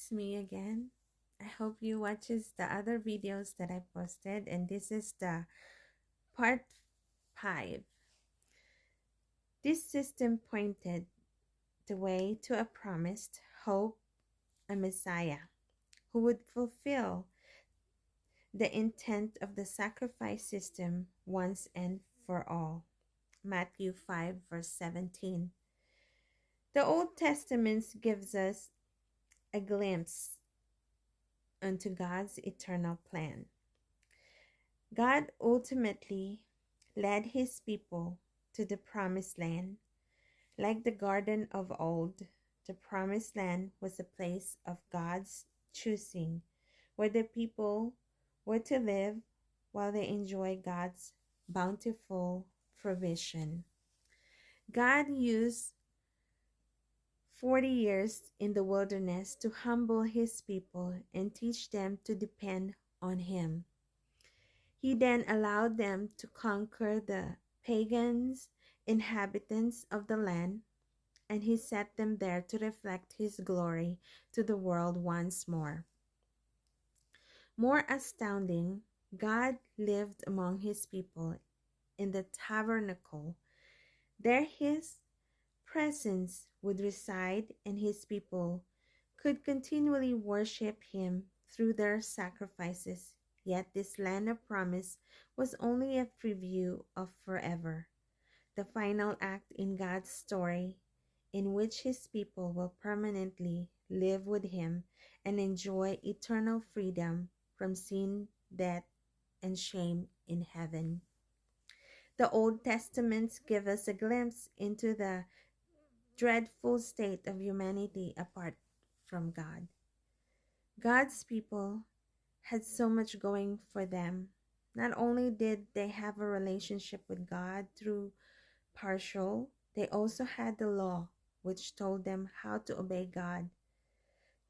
it's me again. I hope you watches the other videos that I posted, and this is the part 5. This system pointed the way to a promised hope, a Messiah who would fulfill the intent of the sacrifice system once and for all. Matthew 5 verse 17. The Old Testament gives us a glimpse into God's eternal plan. God ultimately led his people to the promised land. Like the garden of old, the promised land was a place of God's choosing, where the people were to live while they enjoy God's bountiful provision. God used 40 years in the wilderness to humble his people and teach them to depend on him. He then allowed them to conquer the pagans, inhabitants of the land, and he set them there to reflect his glory to the world once more. More astounding, God lived among his people in the tabernacle. There his presence would reside, and his people could continually worship him through their sacrifices. Yet this land of promise was only a preview of forever, the final act in God's story, in which his people will permanently live with him and enjoy eternal freedom from sin, death, and shame in heaven. The Old Testaments give us a glimpse into the dreadful state of humanity apart from God. God's people had so much going for them. Not only did they have a relationship with God through partial, they also had the law, which told them how to obey God.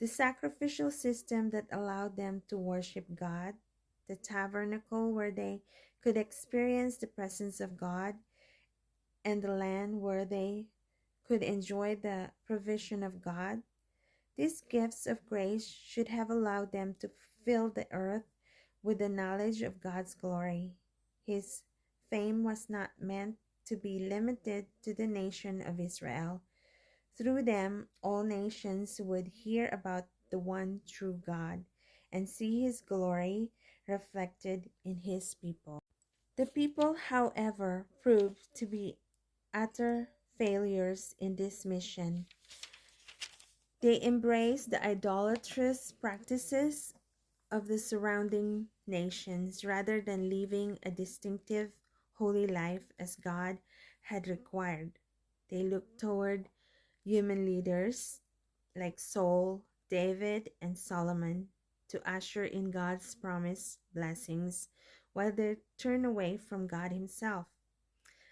The sacrificial system that allowed them to worship God, the tabernacle where they could experience the presence of God, and the land where they could enjoy the provision of God. These gifts of grace should have allowed them to fill the earth with the knowledge of God's glory. His fame was not meant to be limited to the nation of Israel. Through them, all nations would hear about the one true God and see his glory reflected in his people. The people, however, proved to be utter failures in this mission. They embraced the idolatrous practices of the surrounding nations rather than living a distinctive, holy life as God had required. They looked toward human leaders like Saul, David, and Solomon to usher in God's promised blessings while they turned away from God himself.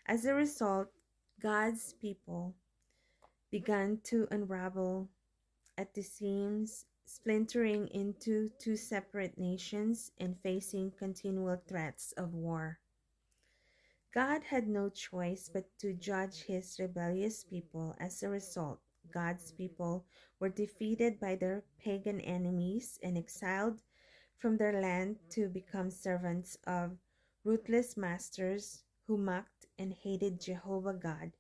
As a result, God's people began to unravel at the seams, splintering into two separate nations and facing continual threats of war. God had no choice but to judge his rebellious people. As a result, God's people were defeated by their pagan enemies and exiled from their land to become servants of ruthless masters who mocked and hated Jehovah God.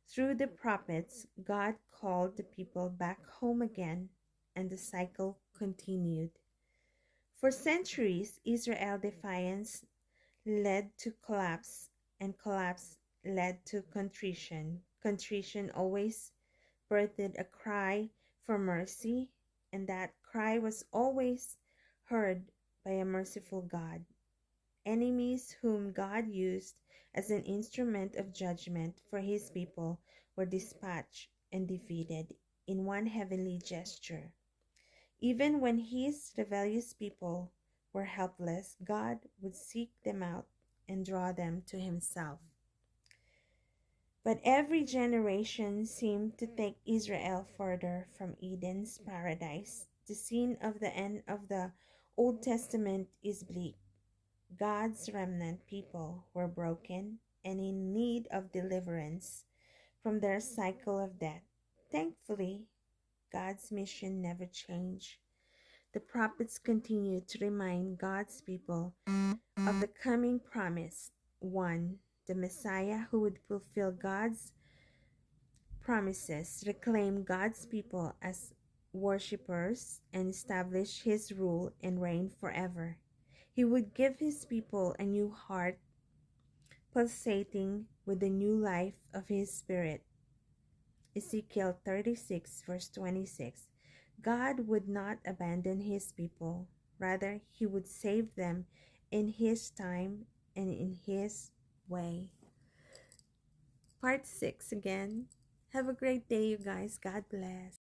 Through the prophets, God called the people back home again, and the cycle continued. For centuries, Israel's defiance led to collapse, and collapse led to contrition. Contrition always birthed a cry for mercy, and that cry was always heard by a merciful God. Enemies whom God used as an instrument of judgment for his people were dispatched and defeated in one heavenly gesture. Even when his rebellious people were helpless, God would seek them out and draw them to himself. But every generation seemed to take Israel further from Eden's paradise. The scene of the end of the Old Testament is bleak. God's remnant people were broken and in need of deliverance from their cycle of death. Thankfully, God's mission never changed. The prophets continue to remind God's people of the coming promise. 1. The Messiah who would fulfill God's promises, reclaim God's people as worshippers, and establish his rule and reign forever. He would give his people a new heart, pulsating with the new life of his spirit. Ezekiel 36, verse 26. God would not abandon his people. Rather, he would save them in his time and in his way. Part 6 again. Have a great day, you guys. God bless.